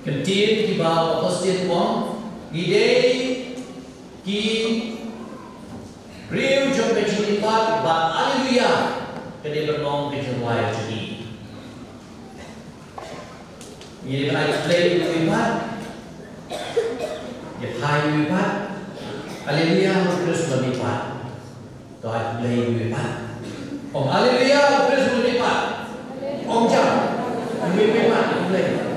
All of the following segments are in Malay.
Kentin ki ba Augustine Wong Gidei ki Riu jom ke lipat ba Haleluya Kede bernong ke jawai jadi Ini kan play lipat Ya hai lipat Haleluya terus lipat Tuhan play lipat Om Haleluya terus lipat Om jam lipat play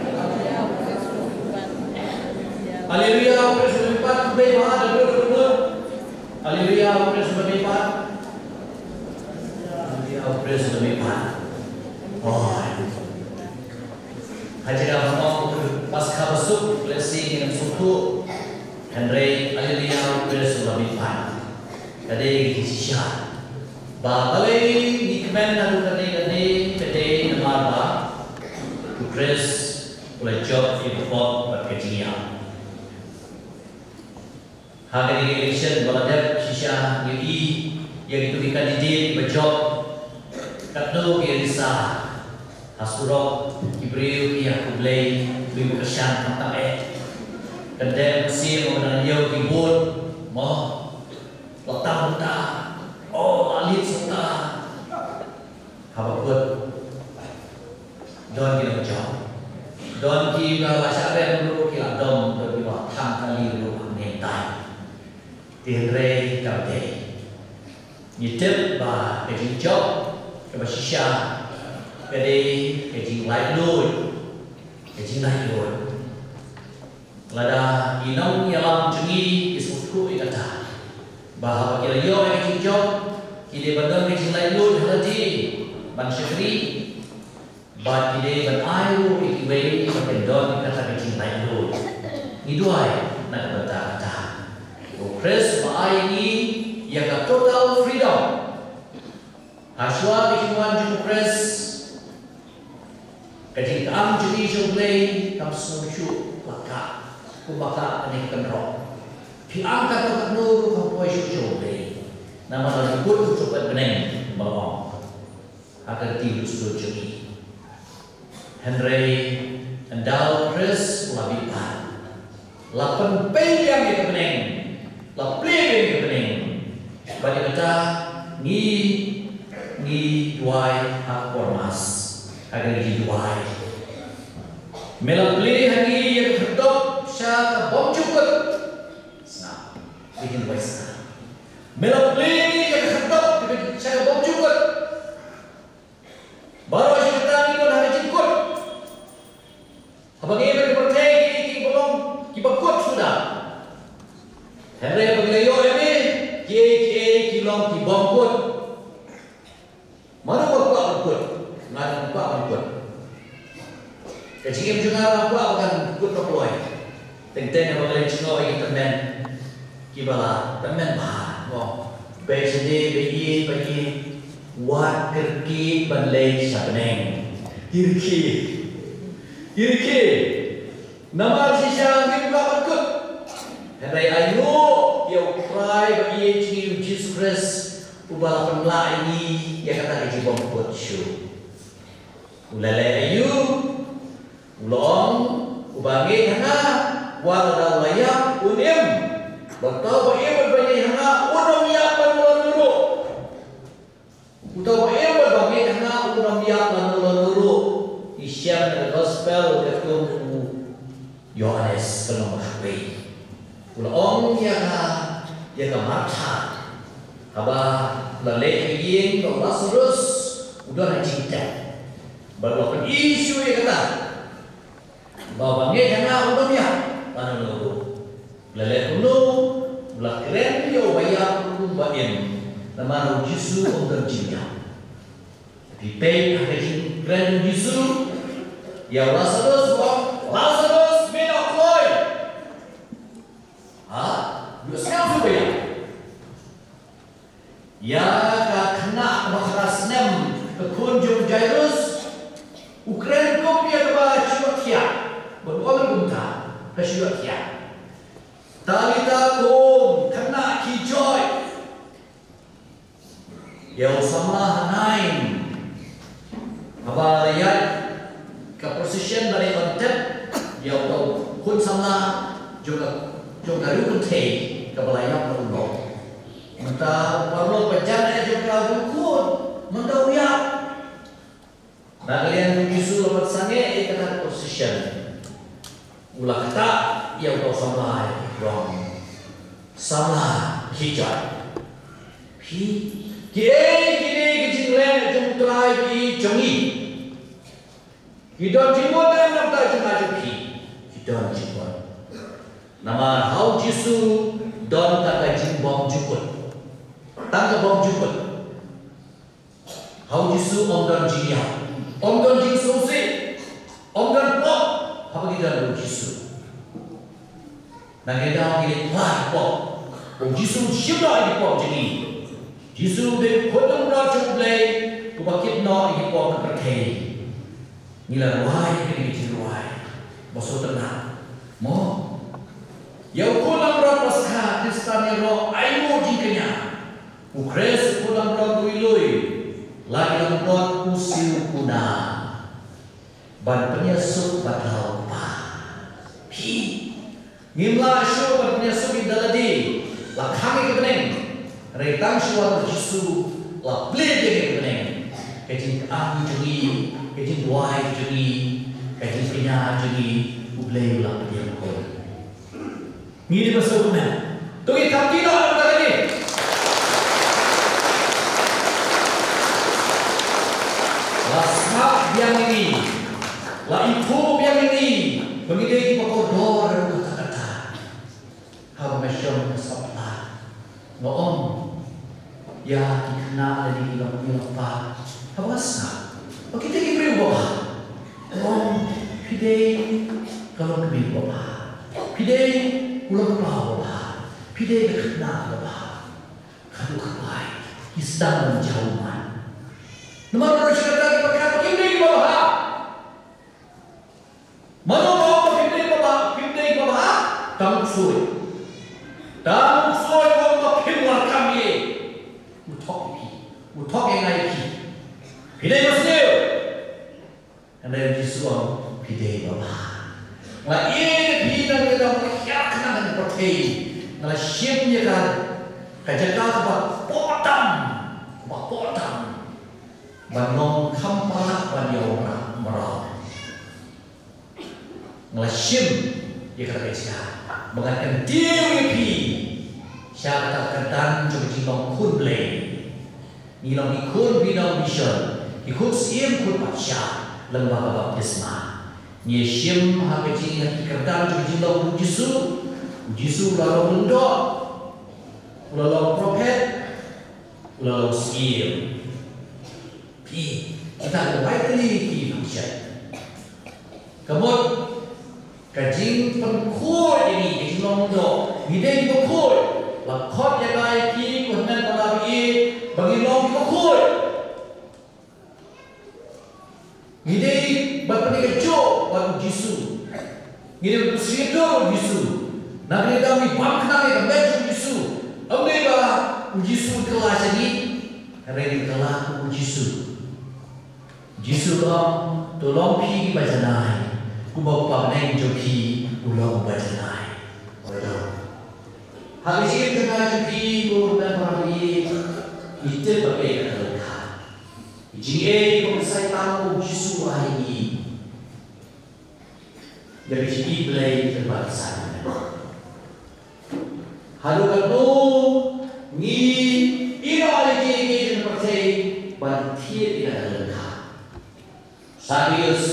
Haleluya, terus berlipat, berlipat, berlipat. Haleluya, terus berlipat. Haleluya, terus berlipat. Oh, hadirin ngomong pasca besuk, blessing yang suku. Henry, haleluya, terus berlipat. Kadai kisah. Balai di kemen lalu kadai nama Chris oleh job itu berkecilia. Hari election baladat sisa UI yang itu dikandidat berjob katno kirisa hasurok kibriu yang kublai lebih kesan tentang kedai mesin mengenai yang kibut mah letak letak oh alit serta apa buat don kita berjob don kita bahasa Arab dulu kita dom berbuat kali dulu menentai Tinggal kau Nyitip ba kejing job Keba sisa Kede kejing light load Kejing light load Lada inam yalam cengi Isuku ikata Bahawa kira yo kejing job Kide bandang kejing light load Halati Ban syakri Ba kide ban ayu Ikiwei Bakendon ikata kejing light load Niduai Nak kata-kata Chris baai ini yang total freedom. Aswa kejuan jumpa Chris. Ketika am jadi joblay kam sumshu laka, kubaka anik kenro. Diangkat ke nur kampoi joblay. Nama lagi pun coba beneng melong. Agar tidur sujudi. Henry endal Chris lebih pan. 8 pay yang kita beneng. La plebe kebening bagi kita ni duai hak formas agar di duai mela plebe hari yang tertok syak bom cukup nah bikin wes mela plebe yang tertok syak bom cukup baru kita ni pun hari cukup apa ni berpercaya kita belum kita kuat sudah Hari bagayo ini, kilong kibom pun, mana buat pun, mana buat pun. Kecil juga buat bukan pun terploy. Tentang yang bagaimana cakap ini teman, kibala teman bah, oh, bagi wat kerki balai sabneng, hirki, nama sisa kita buat. Henry ayu yang cry bagi Jesus Christ ubah pemla ini yang kata di bom buat show. Ulale ayu ulong ubangi hana wala layak unim betul bae berbagi hana unom ya panuluru. Betul bae berbagi hana unom ya panuluru. Isian gospel itu Yohanes penuh mahwi. Ulong yang marah, abah lalai ingin kalau Lazarus udah cinta, baru isu yang kata, bahwa bangnya jangan udah ya, mana dulu, lalai penuh, belah keren yo bayar bayam, nama Yesus udah cinta, di pay ada keren Yesus, ya Lazarus beda koi. Yourself juga ya. Ya kena bahas nem kekunjung Jairus Ukraine kopi ada Syuakia berbuat berguna ke Syuakia Talita kum kena kijoy ya sama hanain apa lihat ke position dari kontep yang tahu kun sama juga rukun teh kepala yang tahu mentah perlu berjalan juga rukun mentah uyak. Nah kalian Yesus lepas sange ikan position ulah kata yang tahu sama wrong sama hijau kini kecilnya jumlah jongi kita jemput dan nampak cuma joki kita jemput nama hau Yesus don kata jimbom jemput tangga bom jemput hau Yesus om don jia om don jing susi om don pop apa kita don Yesus nak kita ini tuan pop om Yesus siapa ini pop jadi Yesus de kodong rajut play kubakit no ini pop kepercayaan nila ruai kini jiruai boso tenang mo yau kulang ro pasca kristani ro aimo jingkenya ukres kulang ro duilui lagi ro usiu kuna ban penyesuk batau pa pi ngimla syu ban penyesuk idaladi la khangi kebeneng retang syuat Yesu la ble de kebeneng kecing aku jadi kecing buai jadi kecing punya jadi ublay ulang dia kau ni dia masuk mana tu kita tidak ada tadi lasma yang ini la itu yang ini begitu kita kotor kata-kata kau macam sabda ngom ya kena lagi apa Hawasna, kita kibri bapa. Pidei kalau kibri bapa. Pidei ulang bapa. Pidei kena bapa. Kadu kapai, istana jauhan. Nama orang cerita berkata kibri bapa. Mana bapa kibri bapa, tang sui bapa kibri kami. Mutok yang lain. Pidei masih, anda Yesus pidei bapa. Nah ini pidei kita berkiat dengan protein. Nah siapnya kan kejaga potong, banong kampala banyora merah. Nah siap dia kata kejaga, mengatakan diri siapa kata juga jilong kunblay, nilong ikut bidang vision. Ikut siam ikut pasca lembaga baptisma. Ni siam hapeji yang dikerjakan juga jilau Yesus lalu bundok, lalu prophet, lalu siam. Kita berbaik ini pasca. Kemudian kajing pengkor ini jilau bundok, hidai pengkor, lakot yang baik ini kemudian bagi long pengkor. Ngidei berpani kecok baru Yesus. Ngidei bersiap Yesus. Nabi kami bangkang yang baju Yesus. Ambil bah Yesus kelas ini. Kerana kelas Yesus. Yesus tolong pergi baca naik. Kubau panen joki ulang baca naik. Habis itu tengah joki dan orang ini itu berbeda. Jika kau saya tahu Yesus ini, dari sini belai terbatasan. Halu kamu ni ira lagi seperti bantian tidak lengkap. Sabius,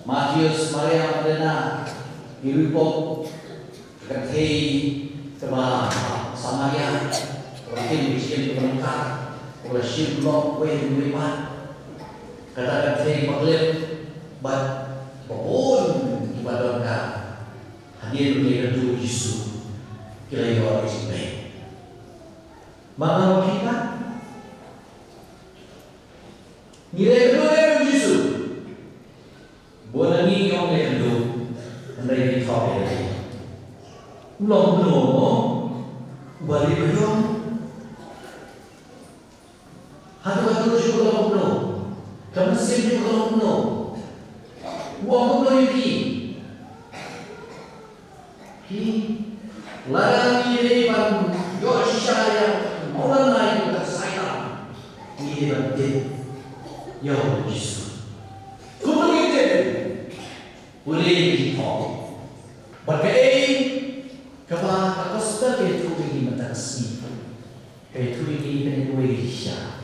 Matius, Maria Magdalena, Filipo, Kekei, Kebal, Samaria, Rakim Miskin Kementar, Rasim Blok, Wen Wiman. Katakan saya maklum, but pun ibadah ka hadir di dalam Yesus kira orang Islam. Mana kita? Nilai kedua Yesus. Bukan ni yang kedua, anda yang tahu ya. Belum balik belum. Hadu syukur belum. Kamu sendiri kalau belum, uang belum lagi. Larang ini ban Yoshaya orang lain tak sayang. Ini ban dia Yo Yesus. Kudu itu. Boleh kita. Berkai kapal gospel itu ini mata sini. Itu iniเป็นด้วยดิฉัน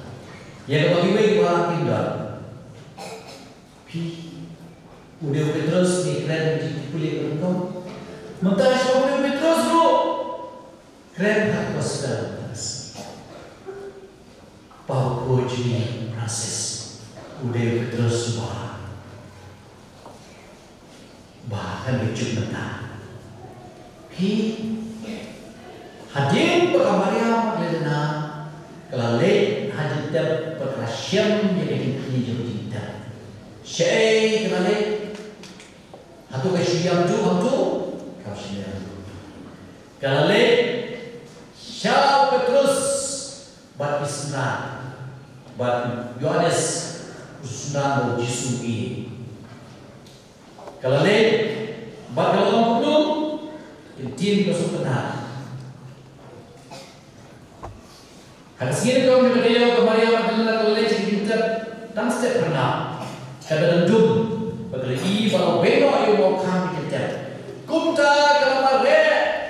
yang bagi orang tinggal. Udah Petrus ni keren dipilih untuk mentah siapa Petrus lu keren hak gospel bahwa jadi proses udah Petrus bahkan lucu mentah hadir perkamaria lena kelale hadir perkasian jadi kita Syai kelale atau kesiam tu hamtu kau siam kelale Syau Petrus bat Isna bat Yohanes Usna Yesus ini kelale bat kalau belum tim masuk benar. Harus kita kau menjadi kemarin apa dalam kelale kita tak setiap pernah kada dum bagli kalau beno ayo mau kami kita kumta kalau mare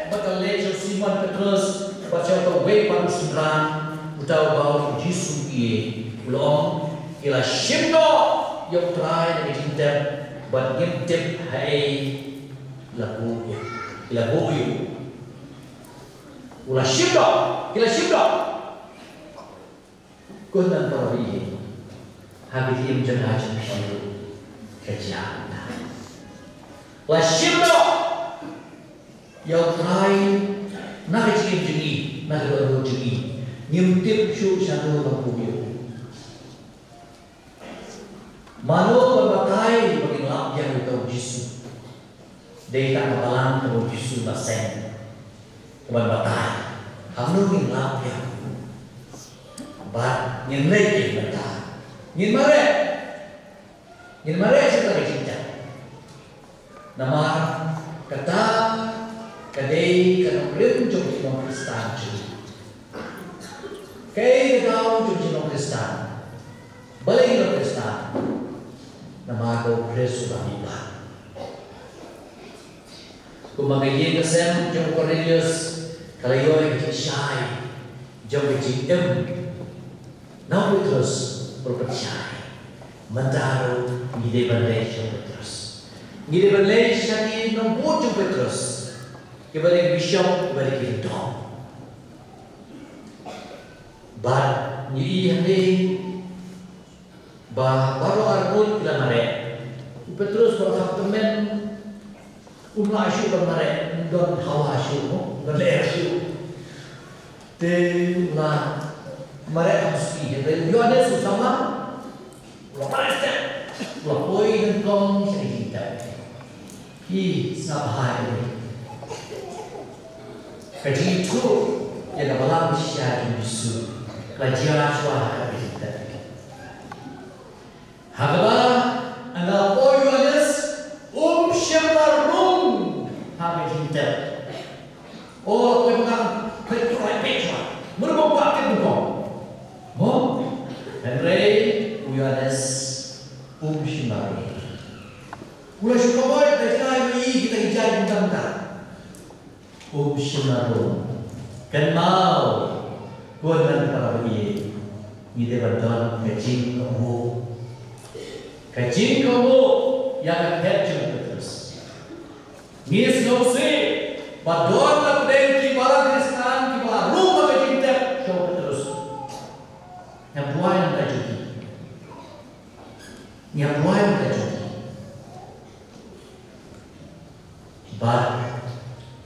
bakal lejo Simon Petrus baca to we panusran utau bau Yesus ie belum ila shimno yang try dari kita buat ngintip hai lagu ila boyu ila shimno kundan parawi habis dia menjadi selalu kerja. Wasimno yang terakhir nak cium jengi, nak berdoa jengi, nyimtip syuk satu lampunya. Malu berbatai bagi lap yang tahu Yesus. Dia tak kebalan tahu Yesus basen. Berbatai, hamil ni lap yang, bat nyelai kita. Ngin mare kita kita. Nama kata kadai kana belum jom Islam Kristen. Kai kau jom Islam Kristen. Balik Islam Kristen. Nama kau Yesus Bapa. Kumagai kesem jom Cornelius kalau yo kita syai jom kita Nah Petrus berpercaya menaruh ide Malaysia Petrus. Ide Malaysia ni nombor Petrus. Kepada bishop, kepada kita. Bar ni hari baru arut kita mare. Petrus berkatamen umlah asyuk bermare don hawa asyuk, don leher asyuk. Telah mereka mesti jadi Yohanes sama lapasnya lapoi dan kong cerita hi sabahai kaji itu yang dalam syariat Yesus kajian suara kita hagaba anda lapoi Yohanes syamarum habis kita oh memang petra merupakan bukan Henry Yohanes Syimari. Ulah syukur kita ini kita hijau tentang Syimari. Kenal kuat para ini. Ini betul kacing kamu yang terjun terus. Nis nose badon tak dari barang Kristen kita rumah kacing terus. Yang buah yang tak cuci. Yang buah yang tak cuci. But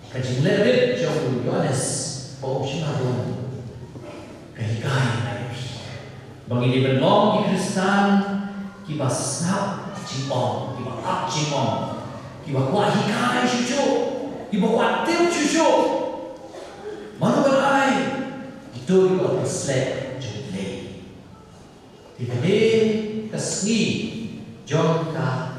kajing lebih jauh Yohanes option harum kahikai bagi dia benom di Kristen kiba snap cimong kiba up cimong kiba kuat hikai cucu kiba kuat tim cucu mana berai itu kiba keslek jumlah. Tidak kesni John ka